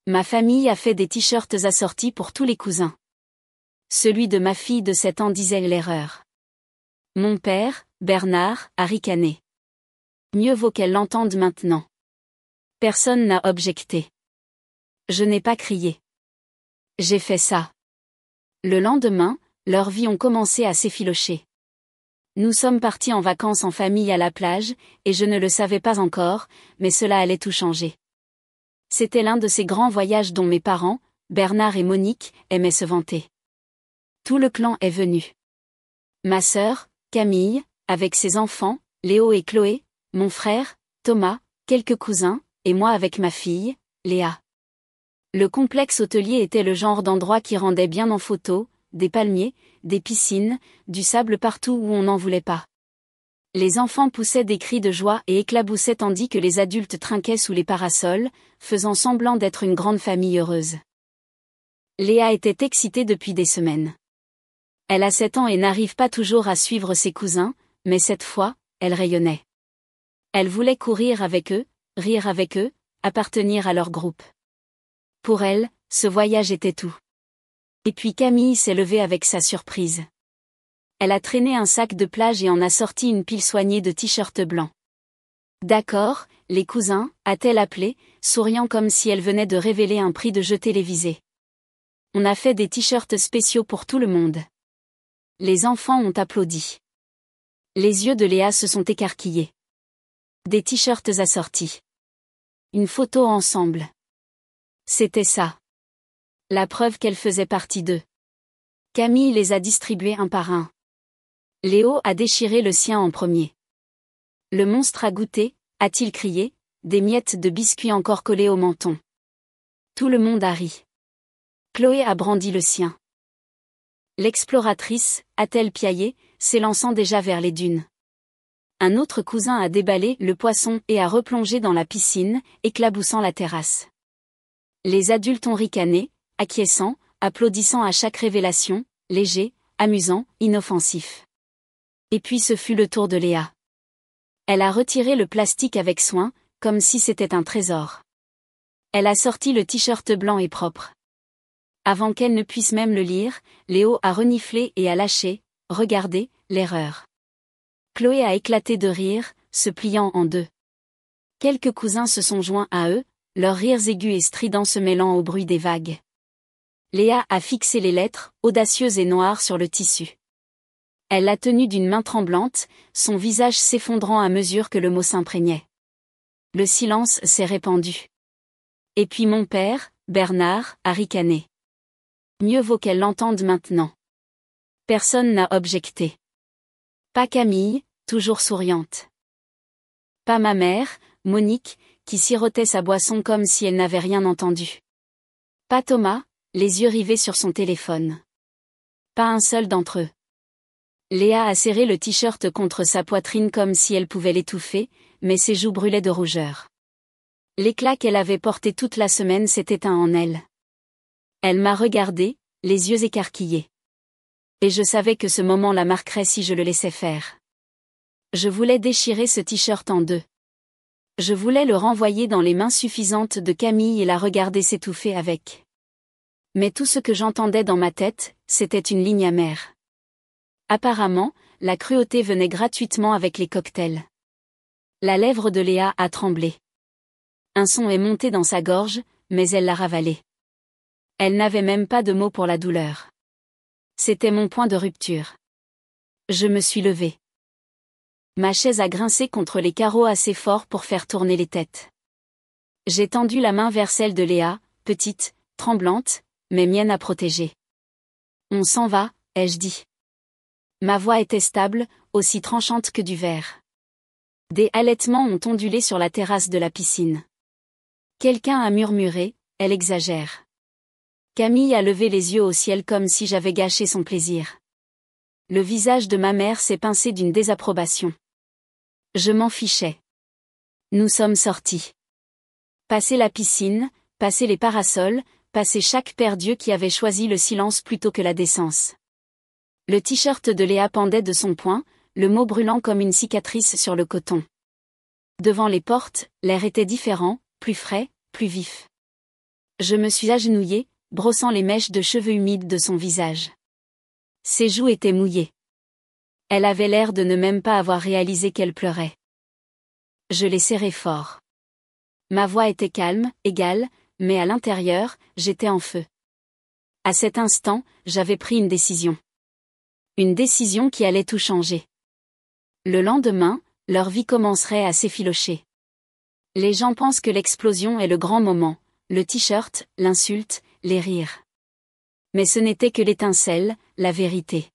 Ma famille a fait des t-shirts assortis pour tous les cousins. Celui de ma fille de 7 ans disait l'erreur. Mon père, Bernard, a ricané. Mieux vaut qu'elle l'entende maintenant. Personne n'a objecté. Je n'ai pas crié. J'ai fait ça. Le lendemain, leurs vies ont commencé à s'effilocher. Nous sommes partis en vacances en famille à la plage, et je ne le savais pas encore, mais cela allait tout changer. C'était l'un de ces grands voyages dont mes parents, Bernard et Monique, aimaient se vanter. Tout le clan est venu. Ma sœur, Camille, avec ses enfants, Léo et Chloé, mon frère, Thomas, quelques cousins, et moi avec ma fille, Léa. Le complexe hôtelier était le genre d'endroit qui rendait bien en photo, des palmiers, des piscines, du sable partout où on n'en voulait pas. Les enfants poussaient des cris de joie et éclaboussaient tandis que les adultes trinquaient sous les parasols, faisant semblant d'être une grande famille heureuse. Léa était excitée depuis des semaines. Elle a 7 ans et n'arrive pas toujours à suivre ses cousins, mais cette fois, elle rayonnait. Elle voulait courir avec eux, rire avec eux, appartenir à leur groupe. Pour elle, ce voyage était tout. Et puis Camille s'est levée avec sa surprise. Elle a traîné un sac de plage et en a sorti une pile soignée de t-shirts blancs. D'accord, les cousins, a-t-elle appelé, souriant comme si elle venait de révéler un prix de jeu télévisé. On a fait des t-shirts spéciaux pour tout le monde. Les enfants ont applaudi. Les yeux de Léa se sont écarquillés. Des t-shirts assortis. Une photo ensemble. C'était ça. La preuve qu'elle faisait partie d'eux. Camille les a distribués un par un. Léo a déchiré le sien en premier. Le monstre a goûté, a-t-il crié, des miettes de biscuits encore collées au menton. Tout le monde a ri. Chloé a brandi le sien. L'exploratrice, a-t-elle piaillé, s'élançant déjà vers les dunes. Un autre cousin a déballé le poisson et a replongé dans la piscine, éclaboussant la terrasse. Les adultes ont ricané, acquiescent, applaudissant à chaque révélation, léger, amusant, inoffensif. Et puis ce fut le tour de Léa. Elle a retiré le plastique avec soin, comme si c'était un trésor. Elle a sorti le t-shirt blanc et propre. Avant qu'elle ne puisse même le lire, Léo a reniflé et a lâché, regardez, l'erreur. Chloé a éclaté de rire, se pliant en deux. Quelques cousins se sont joints à eux, leurs rires aigus et stridents se mêlant au bruit des vagues. Léa a fixé les lettres, audacieuses et noires sur le tissu. Elle l'a tenu d'une main tremblante, son visage s'effondrant à mesure que le mot s'imprégnait. Le silence s'est répandu. Et puis mon père, Bernard, a ricané. Mieux vaut qu'elle l'entende maintenant. Personne n'a objecté. Pas Camille, toujours souriante. Pas ma mère, Monique, qui sirotait sa boisson comme si elle n'avait rien entendu. Pas Thomas, les yeux rivés sur son téléphone. Pas un seul d'entre eux. Léa a serré le t-shirt contre sa poitrine comme si elle pouvait l'étouffer, mais ses joues brûlaient de rougeur. L'éclat qu'elle avait porté toute la semaine s'est éteint en elle. Elle m'a regardé, les yeux écarquillés. Et je savais que ce moment la marquerait si je le laissais faire. Je voulais déchirer ce t-shirt en deux. Je voulais le renvoyer dans les mains suffisantes de Camille et la regarder s'étouffer avec. Mais tout ce que j'entendais dans ma tête, c'était une ligne amère. Apparemment, la cruauté venait gratuitement avec les cocktails. La lèvre de Léa a tremblé. Un son est monté dans sa gorge, mais elle l'a ravalé. Elle n'avait même pas de mots pour la douleur. C'était mon point de rupture. Je me suis levée. Ma chaise a grincé contre les carreaux assez fort pour faire tourner les têtes. J'ai tendu la main vers celle de Léa, petite, tremblante, mais mienne à protéger. On s'en va, ai-je dit. Ma voix était stable, aussi tranchante que du verre. Des halètements ont ondulé sur la terrasse de la piscine. Quelqu'un a murmuré, elle exagère. Camille a levé les yeux au ciel comme si j'avais gâché son plaisir. Le visage de ma mère s'est pincé d'une désapprobation. Je m'en fichais. Nous sommes sortis. Passé la piscine, passé les parasols, passé chaque père Dieu qui avait choisi le silence plutôt que la décence. Le t-shirt de Léa pendait de son poing, le mot brûlant comme une cicatrice sur le coton. Devant les portes, l'air était différent, plus frais, plus vif. Je me suis agenouillée, brossant les mèches de cheveux humides de son visage. Ses joues étaient mouillées. Elle avait l'air de ne même pas avoir réalisé qu'elle pleurait. Je l'ai serrée fort. Ma voix était calme, égale, mais à l'intérieur, j'étais en feu. À cet instant, j'avais pris une décision. Une décision qui allait tout changer. Le lendemain, leur vie commencerait à s'effilocher. Les gens pensent que l'explosion est le grand moment, le t-shirt, l'insulte, les rires. Mais ce n'était que l'étincelle, la vérité.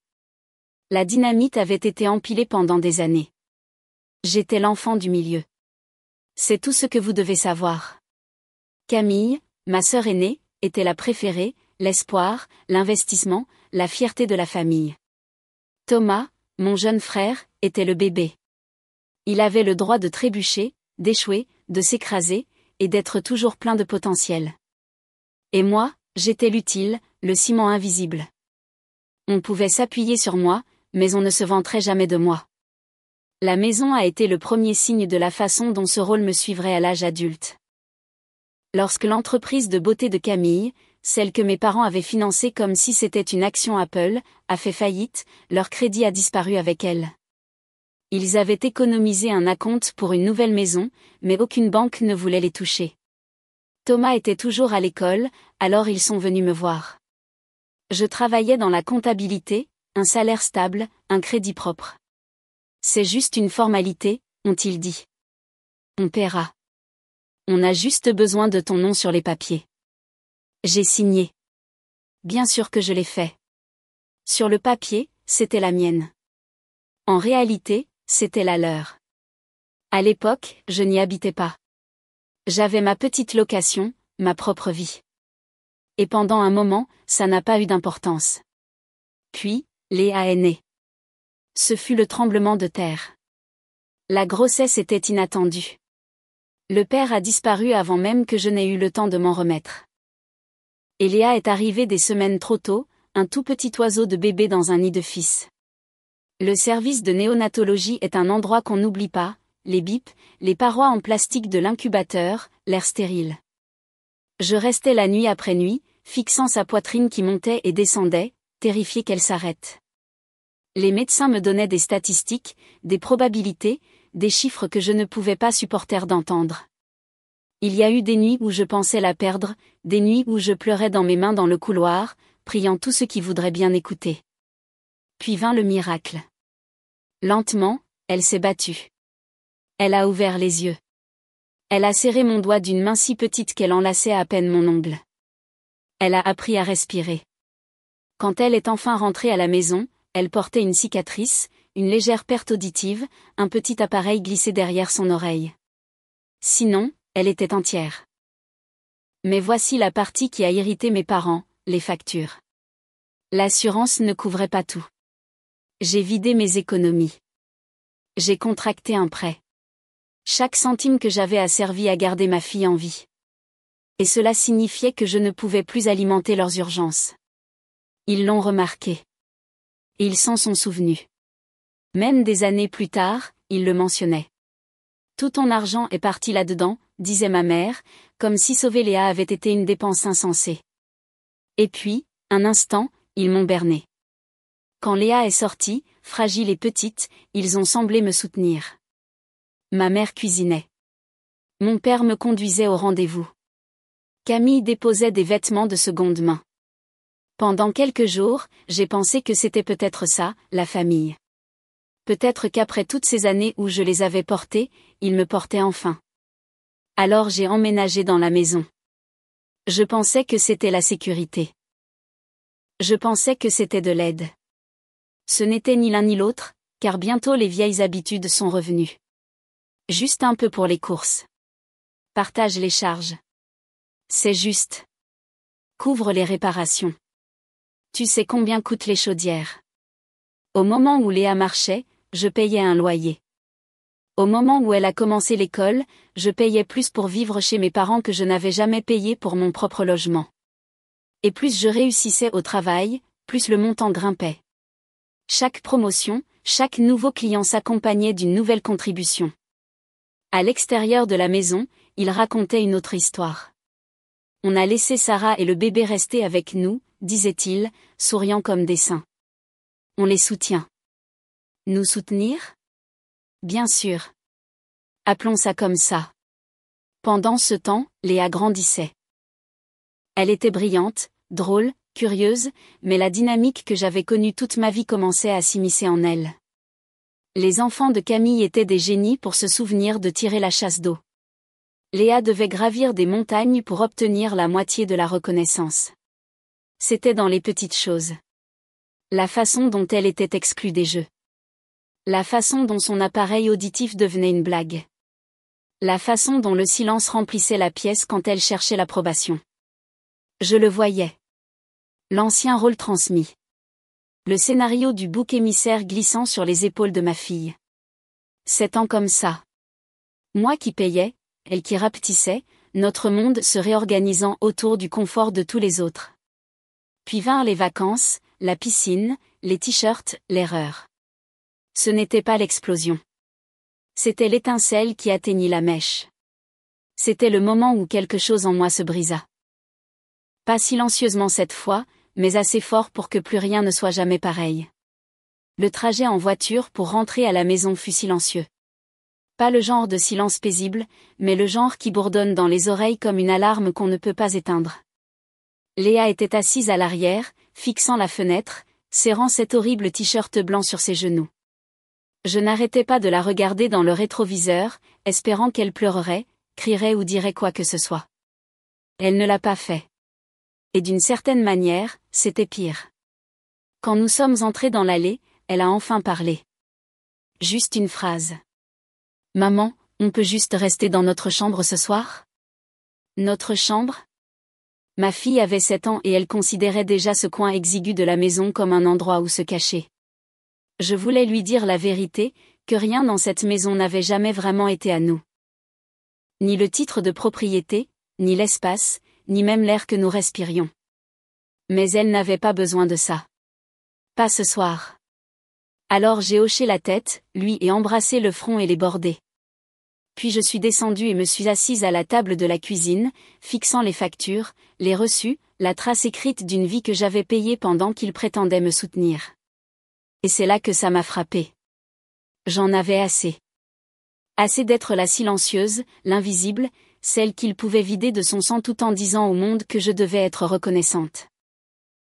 La dynamite avait été empilée pendant des années. J'étais l'enfant du milieu. C'est tout ce que vous devez savoir. Camille, ma sœur aînée, était la préférée, l'espoir, l'investissement, la fierté de la famille. Thomas, mon jeune frère, était le bébé. Il avait le droit de trébucher, d'échouer, de s'écraser, et d'être toujours plein de potentiel. Et moi, j'étais l'utile, le ciment invisible. On pouvait s'appuyer sur moi, mais on ne se vanterait jamais de moi. La maison a été le premier signe de la façon dont ce rôle me suivrait à l'âge adulte. Lorsque l'entreprise de beauté de Camille, celle que mes parents avaient financée comme si c'était une action Apple, a fait faillite, leur crédit a disparu avec elle. Ils avaient économisé un acompte pour une nouvelle maison, mais aucune banque ne voulait les toucher. Thomas était toujours à l'école, alors ils sont venus me voir. Je travaillais dans la comptabilité, un salaire stable, un crédit propre. C'est juste une formalité, ont-ils dit. On paiera. On a juste besoin de ton nom sur les papiers. J'ai signé. Bien sûr que je l'ai fait. Sur le papier, c'était la mienne. En réalité, c'était la leur. À l'époque, je n'y habitais pas. J'avais ma petite location, ma propre vie. Et pendant un moment, ça n'a pas eu d'importance. Puis, Léa est née. Ce fut le tremblement de terre. La grossesse était inattendue. Le père a disparu avant même que je n'ai eu le temps de m'en remettre. Et Léa est arrivée des semaines trop tôt, un tout petit oiseau de bébé dans un nid de fils. Le service de néonatologie est un endroit qu'on n'oublie pas, les bips, les parois en plastique de l'incubateur, l'air stérile. Je restais la nuit après nuit, fixant sa poitrine qui montait et descendait, terrifié qu'elle s'arrête. Les médecins me donnaient des statistiques, des probabilités, des chiffres que je ne pouvais pas supporter d'entendre. Il y a eu des nuits où je pensais la perdre, des nuits où je pleurais dans mes mains dans le couloir, priant tous ceux qui voudraient bien écouter. Puis vint le miracle. Lentement, elle s'est battue. Elle a ouvert les yeux. Elle a serré mon doigt d'une main si petite qu'elle enlaçait à peine mon ongle. Elle a appris à respirer. Quand elle est enfin rentrée à la maison, elle portait une cicatrice, une légère perte auditive, un petit appareil glissé derrière son oreille. Sinon, elle était entière. Mais voici la partie qui a irrité mes parents, les factures. L'assurance ne couvrait pas tout. J'ai vidé mes économies. J'ai contracté un prêt. Chaque centime que j'avais a servi à garder ma fille en vie. Et cela signifiait que je ne pouvais plus alimenter leurs urgences. Ils l'ont remarqué. Et ils s'en sont souvenus. Même des années plus tard, ils le mentionnaient. Tout ton argent est parti là-dedans, disait ma mère, comme si sauver Léa avait été une dépense insensée. Et puis, un instant, ils m'ont berné. Quand Léa est sortie, fragile et petite, ils ont semblé me soutenir. Ma mère cuisinait. Mon père me conduisait au rendez-vous. Camille déposait des vêtements de seconde main. Pendant quelques jours, j'ai pensé que c'était peut-être ça, la famille. Peut-être qu'après toutes ces années où je les avais portés, ils me portaient enfin. Alors j'ai emménagé dans la maison. Je pensais que c'était la sécurité. Je pensais que c'était de l'aide. Ce n'était ni l'un ni l'autre, car bientôt les vieilles habitudes sont revenues. Juste un peu pour les courses. Partage les charges. C'est juste. Couvre les réparations. Tu sais combien coûtent les chaudières. Au moment où Léa marchait, je payais un loyer. Au moment où elle a commencé l'école, je payais plus pour vivre chez mes parents que je n'avais jamais payé pour mon propre logement. Et plus je réussissais au travail, plus le montant grimpait. Chaque promotion, chaque nouveau client s'accompagnait d'une nouvelle contribution. À l'extérieur de la maison, il racontait une autre histoire. On a laissé Sarah et le bébé rester avec nous, disait-il, souriant comme des saints. On les soutient. Nous soutenir? Bien sûr. Appelons ça comme ça. Pendant ce temps, Léa grandissait. Elle était brillante, drôle, curieuse, mais la dynamique que j'avais connue toute ma vie commençait à s'immiscer en elle. Les enfants de Camille étaient des génies pour se souvenir de tirer la chasse d'eau. Léa devait gravir des montagnes pour obtenir la moitié de la reconnaissance. C'était dans les petites choses. La façon dont elle était exclue des jeux. La façon dont son appareil auditif devenait une blague. La façon dont le silence remplissait la pièce quand elle cherchait l'approbation. Je le voyais. L'ancien rôle transmis. Le scénario du bouc émissaire glissant sur les épaules de ma fille. 7 ans comme ça. Moi qui payais, elle qui rapetissait, notre monde se réorganisant autour du confort de tous les autres. Puis vinrent les vacances, la piscine, les t-shirts, l'erreur. Ce n'était pas l'explosion. C'était l'étincelle qui atteignit la mèche. C'était le moment où quelque chose en moi se brisa. Pas silencieusement cette fois, mais assez fort pour que plus rien ne soit jamais pareil. Le trajet en voiture pour rentrer à la maison fut silencieux. Pas le genre de silence paisible, mais le genre qui bourdonne dans les oreilles comme une alarme qu'on ne peut pas éteindre. Léa était assise à l'arrière, fixant la fenêtre, serrant cet horrible t-shirt blanc sur ses genoux. Je n'arrêtais pas de la regarder dans le rétroviseur, espérant qu'elle pleurerait, crierait ou dirait quoi que ce soit. Elle ne l'a pas fait. Et d'une certaine manière, c'était pire. Quand nous sommes entrés dans l'allée, elle a enfin parlé. Juste une phrase. « Maman, on peut juste rester dans notre chambre ce soir ? » Notre chambre ? Ma fille avait 7 ans et elle considérait déjà ce coin exigu de la maison comme un endroit où se cacher. Je voulais lui dire la vérité, que rien dans cette maison n'avait jamais vraiment été à nous. Ni le titre de propriété, ni l'espace, ni même l'air que nous respirions. Mais elle n'avait pas besoin de ça. Pas ce soir. Alors j'ai hoché la tête, lui et embrassé le front et les bordées. Puis je suis descendue et me suis assise à la table de la cuisine, fixant les factures, les reçus, la trace écrite d'une vie que j'avais payée pendant qu'il prétendait me soutenir. Et c'est là que ça m'a frappée. J'en avais assez. Assez d'être la silencieuse, l'invisible, celle qu'il pouvait vider de son sang tout en disant au monde que je devais être reconnaissante.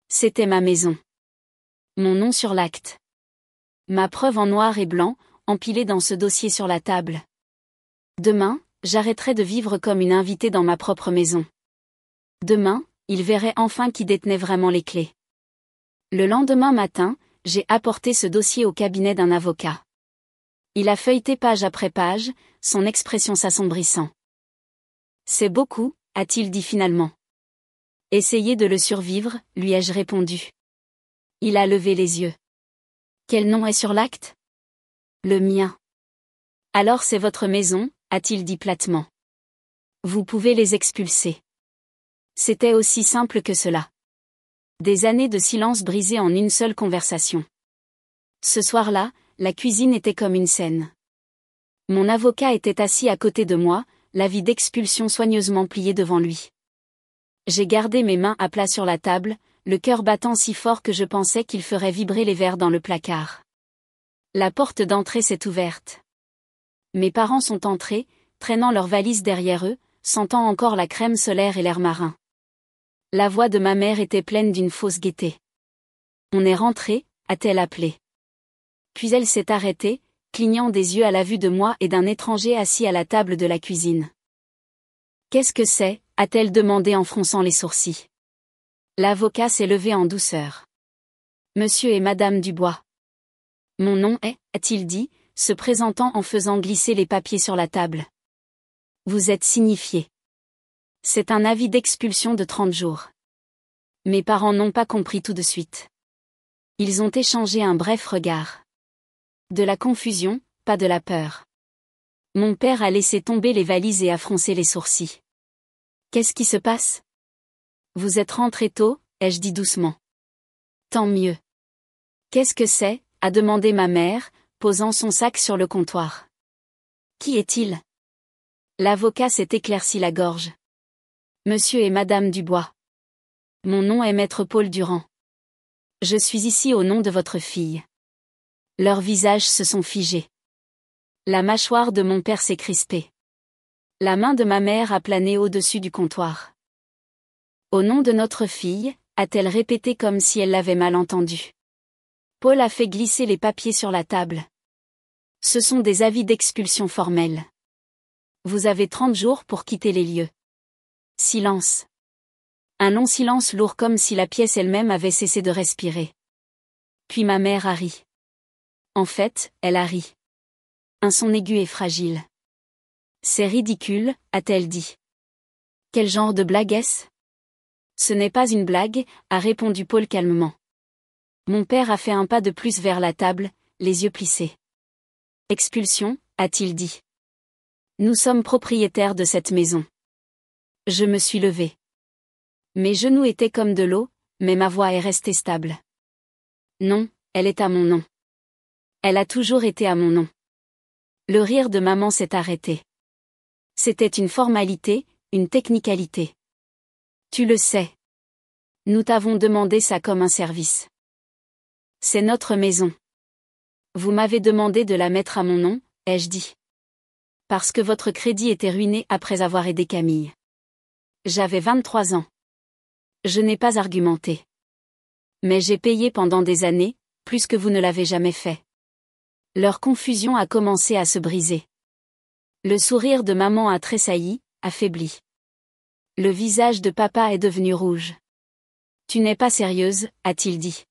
C'était ma maison. Mon nom sur l'acte. Ma preuve en noir et blanc, empilée dans ce dossier sur la table. Demain, j'arrêterai de vivre comme une invitée dans ma propre maison. Demain, il verrait enfin qui détenait vraiment les clés. Le lendemain matin, j'ai apporté ce dossier au cabinet d'un avocat. Il a feuilleté page après page, son expression s'assombrissant. « C'est beaucoup », a-t-il dit finalement. « Essayez de le survivre », lui ai-je répondu. Il a levé les yeux. « Quel nom est sur l'acte ? » Le mien. « Alors c'est votre maison », a-t-il dit platement. « Vous pouvez les expulser. » C'était aussi simple que cela. Des années de silence brisées en une seule conversation. Ce soir-là, la cuisine était comme une scène. Mon avocat était assis à côté de moi, l'avis d'expulsion soigneusement plié devant lui. J'ai gardé mes mains à plat sur la table, le cœur battant si fort que je pensais qu'il ferait vibrer les verres dans le placard. La porte d'entrée s'est ouverte. Mes parents sont entrés, traînant leurs valises derrière eux, sentant encore la crème solaire et l'air marin. La voix de ma mère était pleine d'une fausse gaieté. « On est rentré », a-t-elle appelé. Puis elle s'est arrêtée, clignant des yeux à la vue de moi et d'un étranger assis à la table de la cuisine. « Qu'est-ce que c'est » a-t-elle demandé en fronçant les sourcils. L'avocat s'est levé en douceur. « Monsieur et Madame Dubois. »« Mon nom est » a-t-il dit, se présentant en faisant glisser les papiers sur la table. « Vous êtes signifié. C'est un avis d'expulsion de 30 jours. » Mes parents n'ont pas compris tout de suite. Ils ont échangé un bref regard. De la confusion, pas de la peur. Mon père a laissé tomber les valises et a froncé les sourcils. « Qu'est-ce qui se passe ? » « Vous êtes rentré tôt, ai-je dit doucement. « Tant mieux. »« Qu'est-ce que c'est ?» a demandé ma mère, posant son sac sur le comptoir. « Qui est-il » L'avocat s'est éclairci la gorge. Monsieur et Madame Dubois. Mon nom est Maître Paul Durand. Je suis ici au nom de votre fille. Leurs visages se sont figés. La mâchoire de mon père s'est crispée. La main de ma mère a plané au-dessus du comptoir. Au nom de notre fille, a-t-elle répété comme si elle l'avait mal entendu. Paul a fait glisser les papiers sur la table. Ce sont des avis d'expulsion formels. Vous avez 30 jours pour quitter les lieux. Silence. Un long silence lourd comme si la pièce elle-même avait cessé de respirer. Puis ma mère a ri. En fait, elle a ri. Un son aigu et fragile. C'est ridicule, a-t-elle dit. Quel genre de blague est-ce ? Ce n'est pas une blague, a répondu Paul calmement. Mon père a fait un pas de plus vers la table, les yeux plissés. Expulsion, a-t-il dit. Nous sommes propriétaires de cette maison. Je me suis levée. Mes genoux étaient comme de l'eau, mais ma voix est restée stable. Non, elle est à mon nom. Elle a toujours été à mon nom. Le rire de maman s'est arrêté. C'était une formalité, une technicalité. Tu le sais. Nous t'avons demandé ça comme un service. C'est notre maison. Vous m'avez demandé de la mettre à mon nom, ai-je dit. Parce que votre crédit était ruiné après avoir aidé Camille. J'avais 23 ans. Je n'ai pas argumenté. Mais j'ai payé pendant des années, plus que vous ne l'avez jamais fait. Leur confusion a commencé à se briser. Le sourire de maman a tressailli, affaibli. Le visage de papa est devenu rouge. Tu n'es pas sérieuse, a-t-il dit.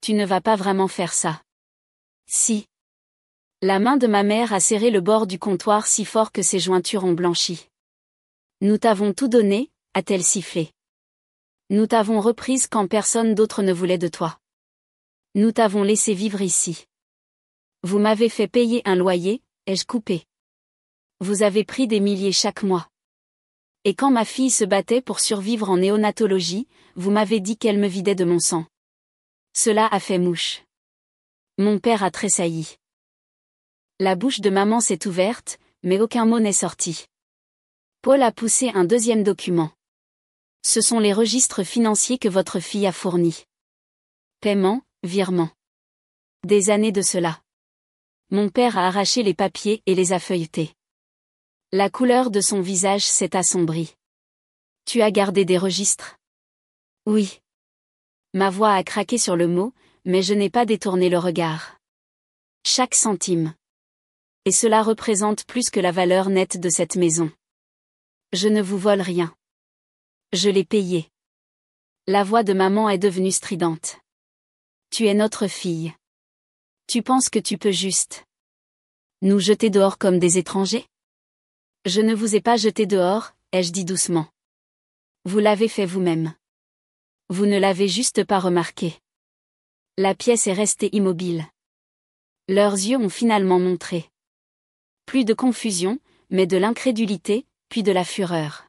Tu ne vas pas vraiment faire ça. Si. La main de ma mère a serré le bord du comptoir si fort que ses jointures ont blanchi. Nous t'avons tout donné, a-t-elle sifflé. Nous t'avons reprise quand personne d'autre ne voulait de toi. Nous t'avons laissé vivre ici. Vous m'avez fait payer un loyer, ai-je coupé. Vous avez pris des milliers chaque mois. Et quand ma fille se battait pour survivre en néonatologie, vous m'avez dit qu'elle me vidait de mon sang. Cela a fait mouche. Mon père a tressailli. La bouche de maman s'est ouverte, mais aucun mot n'est sorti. Paul a poussé un deuxième document. Ce sont les registres financiers que votre fille a fournis. Paiement, virement. Des années de cela. Mon père a arraché les papiers et les a feuilletés. La couleur de son visage s'est assombrie. Tu as gardé des registres ? Oui. Ma voix a craqué sur le mot, mais je n'ai pas détourné le regard. Chaque centime. Et cela représente plus que la valeur nette de cette maison. Je ne vous vole rien. Je l'ai payé. La voix de maman est devenue stridente. Tu es notre fille. Tu penses que tu peux juste nous jeter dehors comme des étrangers ? Je ne vous ai pas jeté dehors, ai-je dit doucement. Vous l'avez fait vous-même. Vous ne l'avez juste pas remarqué. La pièce est restée immobile. Leurs yeux ont finalement montré. Plus de confusion, mais de l'incrédulité, puis de la fureur.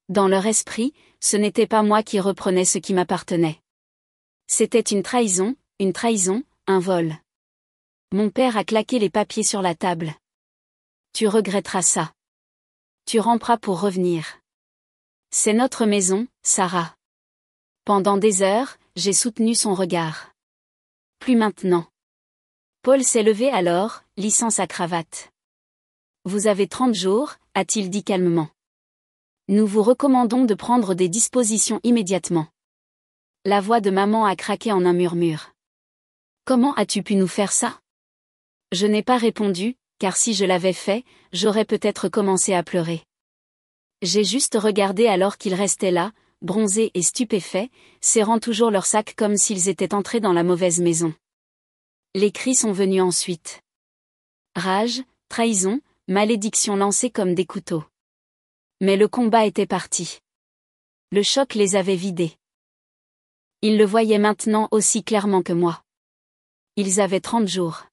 Dans leur esprit, ce n'était pas moi qui reprenais ce qui m'appartenait. C'était une trahison, un vol. Mon père a claqué les papiers sur la table. Tu regretteras ça. Tu ramperas pour revenir. C'est notre maison, Sarah. Pendant des heures, j'ai soutenu son regard. Plus maintenant. Paul s'est levé alors, lissant sa cravate. Vous avez 30 jours, a-t-il dit calmement. Nous vous recommandons de prendre des dispositions immédiatement. La voix de maman a craqué en un murmure. Comment as-tu pu nous faire ça ? Je n'ai pas répondu, car si je l'avais fait, j'aurais peut-être commencé à pleurer. J'ai juste regardé alors qu'ils restaient là, bronzés et stupéfaits, serrant toujours leur sac comme s'ils étaient entrés dans la mauvaise maison. Les cris sont venus ensuite. Rage, trahison, malédiction lancées comme des couteaux. Mais le combat était parti. Le choc les avait vidés. Ils le voyaient maintenant aussi clairement que moi. Ils avaient 30 jours.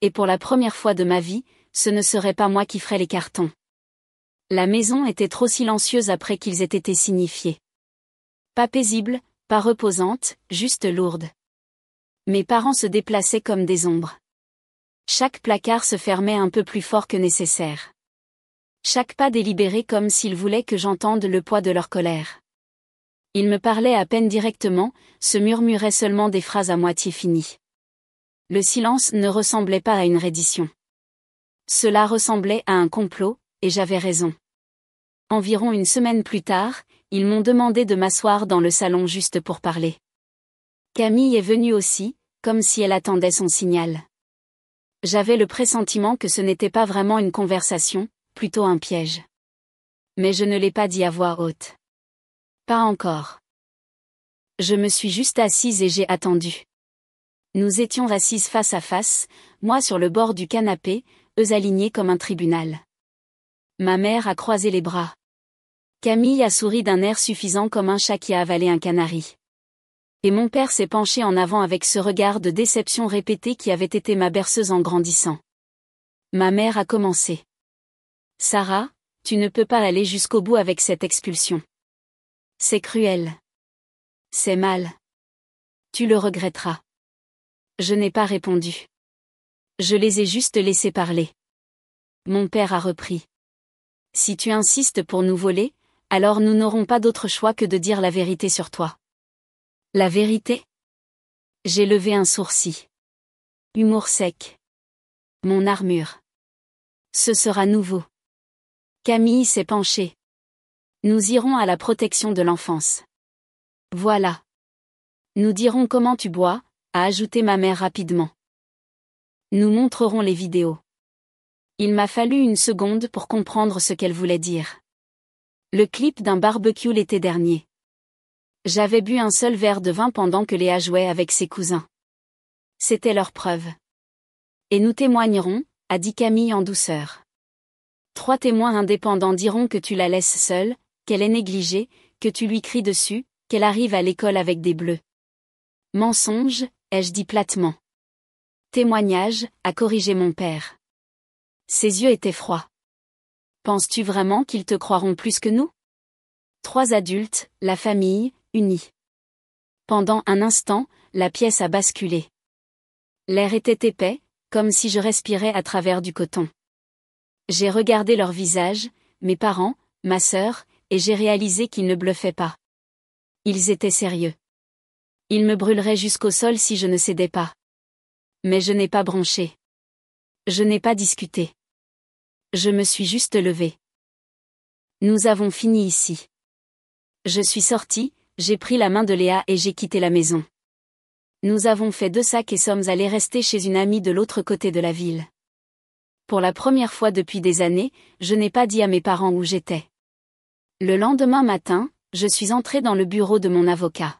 Et pour la première fois de ma vie, ce ne serait pas moi qui ferais les cartons. La maison était trop silencieuse après qu'ils aient été signifiés. Pas paisible, pas reposante, juste lourde. Mes parents se déplaçaient comme des ombres. Chaque placard se fermait un peu plus fort que nécessaire. Chaque pas délibéré comme s'ils voulaient que j'entende le poids de leur colère. Ils me parlaient à peine directement, se murmuraient seulement des phrases à moitié finies. Le silence ne ressemblait pas à une reddition. Cela ressemblait à un complot, et j'avais raison. Environ une semaine plus tard, ils m'ont demandé de m'asseoir dans le salon juste pour parler. Camille est venue aussi, comme si elle attendait son signal. J'avais le pressentiment que ce n'était pas vraiment une conversation, plutôt un piège. Mais je ne l'ai pas dit à voix haute. Pas encore. Je me suis juste assise et j'ai attendu. Nous étions assises face à face, moi sur le bord du canapé, eux alignés comme un tribunal. Ma mère a croisé les bras. Camille a souri d'un air suffisant comme un chat qui a avalé un canari. Et mon père s'est penché en avant avec ce regard de déception répété qui avait été ma berceuse en grandissant. Ma mère a commencé. Sarah, tu ne peux pas aller jusqu'au bout avec cette expulsion. C'est cruel. C'est mal. Tu le regretteras. Je n'ai pas répondu. Je les ai juste laissés parler. Mon père a repris. Si tu insistes pour nous voler, alors nous n'aurons pas d'autre choix que de dire la vérité sur toi. La vérité? J'ai levé un sourcil. Humour sec. Mon armure. Ce sera nouveau. Camille s'est penchée. Nous irons à la protection de l'enfance. Voilà. Nous dirons comment tu bois, a ajouté ma mère rapidement. Nous montrerons les vidéos. Il m'a fallu une seconde pour comprendre ce qu'elle voulait dire. Le clip d'un barbecue l'été dernier. J'avais bu un seul verre de vin pendant que Léa jouait avec ses cousins. C'était leur preuve. Et nous témoignerons, a dit Camille en douceur. 3 témoins indépendants diront que tu la laisses seule, qu'elle est négligée, que tu lui cries dessus, qu'elle arrive à l'école avec des bleus. Mensonge, ai-je dit platement. Témoignage, a corrigé mon père. Ses yeux étaient froids. Penses-tu vraiment qu'ils te croiront plus que nous? 3 adultes, la famille, unis. Pendant un instant, la pièce a basculé. L'air était épais, comme si je respirais à travers du coton. J'ai regardé leurs visages, mes parents, ma sœur, et j'ai réalisé qu'ils ne bluffaient pas. Ils étaient sérieux. Ils me brûleraient jusqu'au sol si je ne cédais pas. Mais je n'ai pas bronché. Je n'ai pas discuté. Je me suis juste levée. Nous avons fini ici. Je suis sortie, j'ai pris la main de Léa et j'ai quitté la maison. Nous avons fait 2 sacs et sommes allés rester chez une amie de l'autre côté de la ville. Pour la première fois depuis des années, je n'ai pas dit à mes parents où j'étais. Le lendemain matin, je suis entrée dans le bureau de mon avocat.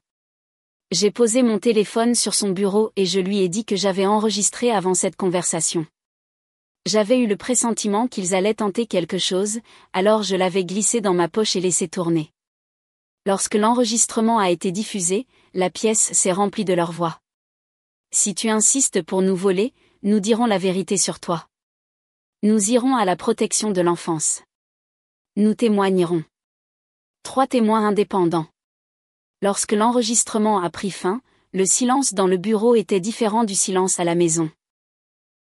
J'ai posé mon téléphone sur son bureau et je lui ai dit que j'avais enregistré avant cette conversation. J'avais eu le pressentiment qu'ils allaient tenter quelque chose, alors je l'avais glissé dans ma poche et laissé tourner. Lorsque l'enregistrement a été diffusé, la pièce s'est remplie de leurs voix. Si tu insistes pour nous voler, nous dirons la vérité sur toi. Nous irons à la protection de l'enfance. Nous témoignerons. 3 témoins indépendants. Lorsque l'enregistrement a pris fin, le silence dans le bureau était différent du silence à la maison.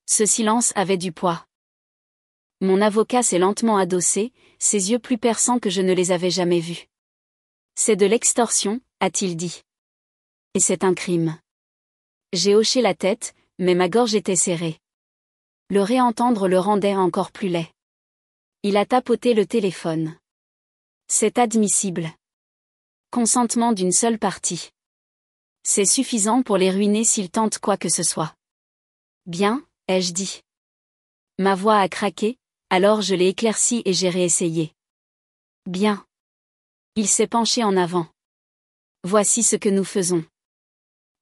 Ce silence avait du poids. Mon avocat s'est lentement adossé, ses yeux plus perçants que je ne les avais jamais vus. C'est de l'extorsion, a-t-il dit. Et c'est un crime. J'ai hoché la tête, mais ma gorge était serrée. Le réentendre le rendait encore plus laid. Il a tapoté le téléphone. C'est admissible. Consentement d'une seule partie. C'est suffisant pour les ruiner s'ils tentent quoi que ce soit. Bien, ai-je dit. Ma voix a craqué, alors je l'ai éclaircie et j'ai réessayé. Bien. Il s'est penché en avant. Voici ce que nous faisons.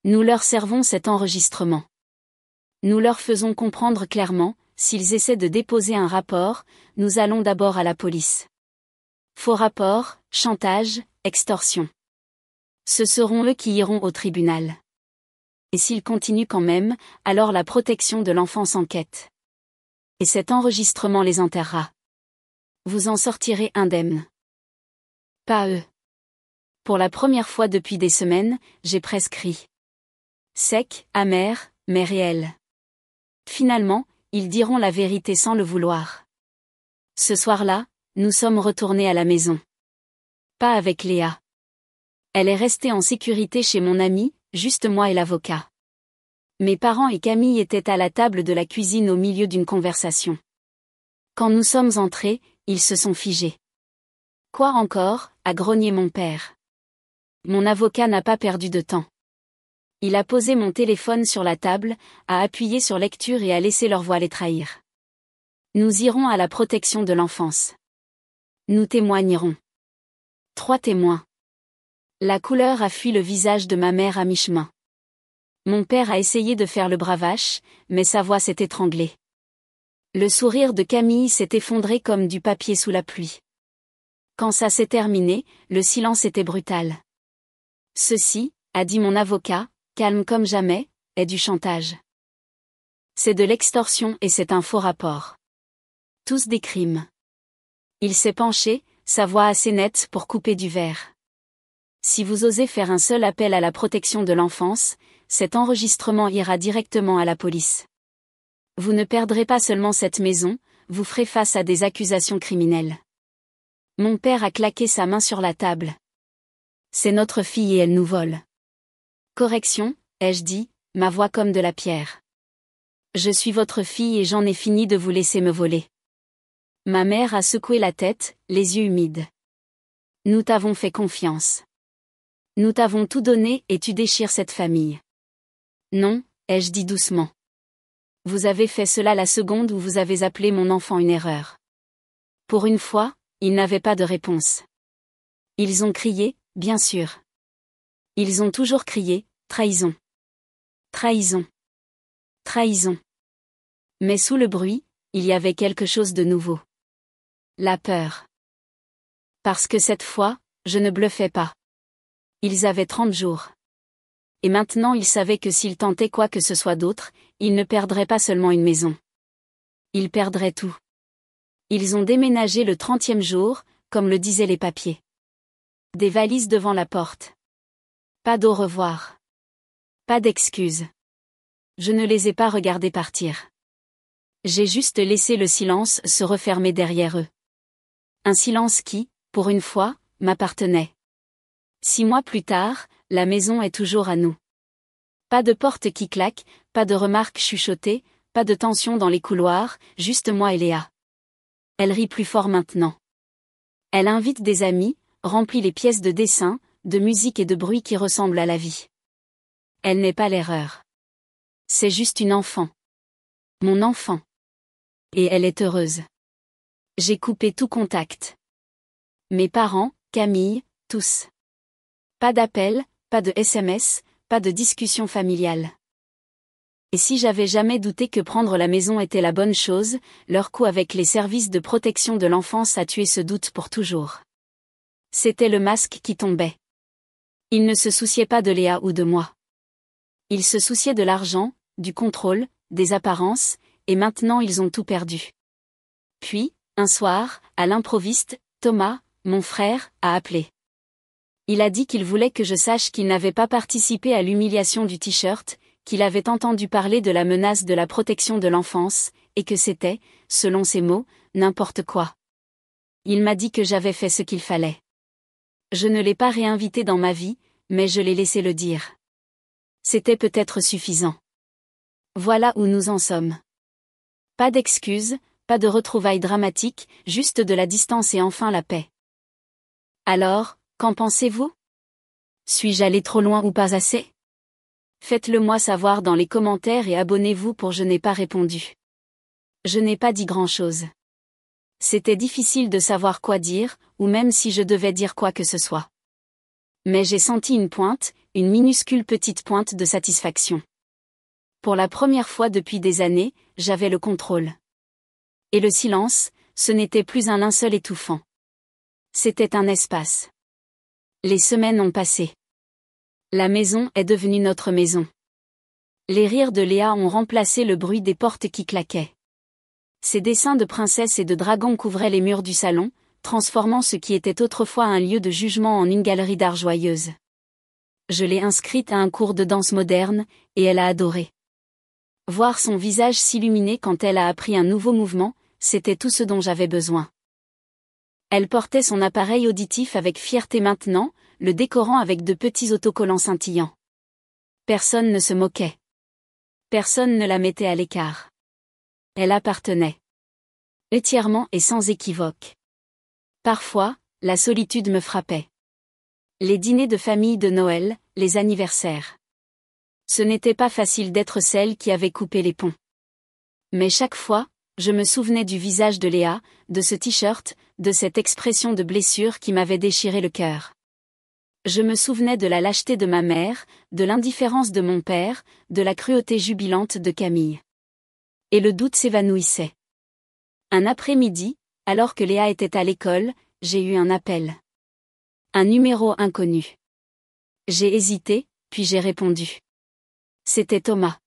Nous leur servons cet enregistrement. Nous leur faisons comprendre clairement, s'ils essaient de déposer un rapport, nous allons d'abord à la police. Faux rapport, chantage, extorsion. Ce seront eux qui iront au tribunal. Et s'ils continuent quand même, alors la protection de l'enfance enquête. Et cet enregistrement les enterrera. Vous en sortirez indemnes. Pas eux. Pour la première fois depuis des semaines, j'ai presque ri. Sec, amer, mais réel. Finalement, ils diront la vérité sans le vouloir. Ce soir-là, nous sommes retournés à la maison. Pas avec Léa. Elle est restée en sécurité chez mon ami, juste moi et l'avocat. Mes parents et Camille étaient à la table de la cuisine au milieu d'une conversation. Quand nous sommes entrés, ils se sont figés. Quoi encore, a grogné mon père. Mon avocat n'a pas perdu de temps. Il a posé mon téléphone sur la table, a appuyé sur lecture et a laissé leur voix les trahir. Nous irons à la protection de l'enfance. Nous témoignerons. 3 témoins. La couleur a fui le visage de ma mère à mi-chemin. Mon père a essayé de faire le bravache, mais sa voix s'est étranglée. Le sourire de Camille s'est effondré comme du papier sous la pluie. Quand ça s'est terminé, le silence était brutal. Ceci, a dit mon avocat, calme comme jamais, est du chantage. C'est de l'extorsion et c'est un faux rapport. Tous des crimes. Il s'est penché, sa voix assez nette pour couper du verre. Si vous osez faire un seul appel à la protection de l'enfance, cet enregistrement ira directement à la police. Vous ne perdrez pas seulement cette maison, vous ferez face à des accusations criminelles. Mon père a claqué sa main sur la table. C'est notre fille et elle nous vole. Correction, ai-je dit, ma voix comme de la pierre. Je suis votre fille et j'en ai fini de vous laisser me voler. Ma mère a secoué la tête, les yeux humides. Nous t'avons fait confiance. Nous t'avons tout donné et tu déchires cette famille. Non, ai-je dit doucement. Vous avez fait cela la seconde où vous avez appelé mon enfant une erreur. Pour une fois, ils n'avaient pas de réponse. Ils ont crié, bien sûr. Ils ont toujours crié, trahison. Trahison. Trahison. Mais sous le bruit, il y avait quelque chose de nouveau. La peur. Parce que cette fois, je ne bluffais pas. Ils avaient 30 jours. Et maintenant ils savaient que s'ils tentaient quoi que ce soit d'autre, ils ne perdraient pas seulement une maison. Ils perdraient tout. Ils ont déménagé le 30e jour, comme le disaient les papiers. Des valises devant la porte. Pas d'au revoir. Pas d'excuses. Je ne les ai pas regardés partir. J'ai juste laissé le silence se refermer derrière eux. Un silence qui, pour une fois, m'appartenait. 6 mois plus tard, la maison est toujours à nous. Pas de porte qui claque, pas de remarques chuchotées, pas de tension dans les couloirs, juste moi et Léa. Elle rit plus fort maintenant. Elle invite des amis, remplit les pièces de dessin, de musique et de bruit qui ressemblent à la vie. Elle n'est pas l'erreur. C'est juste une enfant. Mon enfant. Et elle est heureuse. J'ai coupé tout contact. Mes parents, Camille, tous. Pas d'appel, pas de SMS, pas de discussion familiale. Et si j'avais jamais douté que prendre la maison était la bonne chose, leur coup avec les services de protection de l'enfance a tué ce doute pour toujours. C'était le masque qui tombait. Ils ne se souciaient pas de Léa ou de moi. Ils se souciaient de l'argent, du contrôle, des apparences, et maintenant ils ont tout perdu. Puis, un soir, à l'improviste, Thomas, mon frère, a appelé. Il a dit qu'il voulait que je sache qu'il n'avait pas participé à l'humiliation du t-shirt, qu'il avait entendu parler de la menace de la protection de l'enfance, et que c'était, selon ses mots, n'importe quoi. Il m'a dit que j'avais fait ce qu'il fallait. Je ne l'ai pas réinvité dans ma vie, mais je l'ai laissé le dire. C'était peut-être suffisant. Voilà où nous en sommes. Pas d'excuses, pas de retrouvailles dramatiques, juste de la distance et enfin la paix. Alors, qu'en pensez-vous? Suis-je allé trop loin ou pas assez? Faites-le moi savoir dans les commentaires et abonnez-vous pour Je n'ai pas répondu. Je n'ai pas dit grand-chose. C'était difficile de savoir quoi dire, ou même si je devais dire quoi que ce soit. Mais j'ai senti une pointe, une minuscule petite pointe de satisfaction. Pour la première fois depuis des années, j'avais le contrôle. Et le silence, ce n'était plus un linceul étouffant. C'était un espace. Les semaines ont passé. La maison est devenue notre maison. Les rires de Léa ont remplacé le bruit des portes qui claquaient. Ses dessins de princesses et de dragons couvraient les murs du salon, transformant ce qui était autrefois un lieu de jugement en une galerie d'art joyeuse. Je l'ai inscrite à un cours de danse moderne, et elle a adoré. Voir son visage s'illuminer quand elle a appris un nouveau mouvement, c'était tout ce dont j'avais besoin. Elle portait son appareil auditif avec fierté maintenant, le décorant avec de petits autocollants scintillants. Personne ne se moquait. Personne ne la mettait à l'écart. Elle appartenait. Entièrement et sans équivoque. Parfois, la solitude me frappait. Les dîners de famille de Noël, les anniversaires. Ce n'était pas facile d'être celle qui avait coupé les ponts. Mais chaque fois, je me souvenais du visage de Léa, de ce t-shirt, de cette expression de blessure qui m'avait déchiré le cœur. Je me souvenais de la lâcheté de ma mère, de l'indifférence de mon père, de la cruauté jubilante de Camille. Et le doute s'évanouissait. Un après-midi, alors que Léa était à l'école, j'ai eu un appel. Un numéro inconnu. J'ai hésité, puis j'ai répondu. C'était Thomas.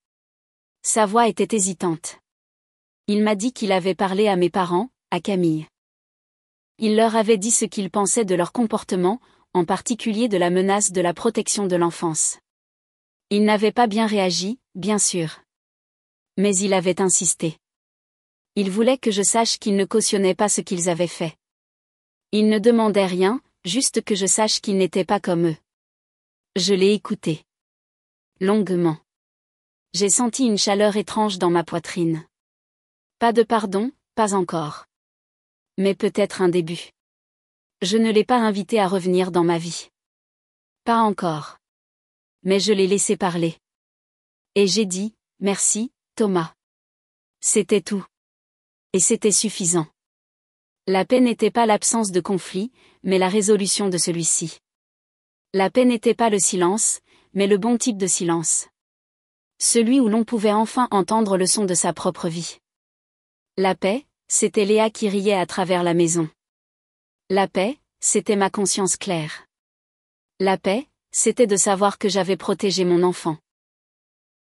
Sa voix était hésitante. Il m'a dit qu'il avait parlé à mes parents, à Camille. Il leur avait dit ce qu'il pensait de leur comportement, en particulier de la menace de la protection de l'enfance. Il n'avait pas bien réagi, bien sûr. Mais il avait insisté. Il voulait que je sache qu'il ne cautionnait pas ce qu'ils avaient fait. Il ne demandait rien, juste que je sache qu'ils n'étaient pas comme eux. Je l'ai écouté. Longuement. J'ai senti une chaleur étrange dans ma poitrine. Pas de pardon, pas encore. Mais peut-être un début. Je ne l'ai pas invité à revenir dans ma vie. Pas encore. Mais je l'ai laissé parler. Et j'ai dit, merci, Thomas. C'était tout. Et c'était suffisant. La paix n'était pas l'absence de conflit, mais la résolution de celui-ci. La paix n'était pas le silence, mais le bon type de silence. Celui où l'on pouvait enfin entendre le son de sa propre vie. La paix, c'était Léa qui riait à travers la maison. La paix, c'était ma conscience claire. La paix, c'était de savoir que j'avais protégé mon enfant.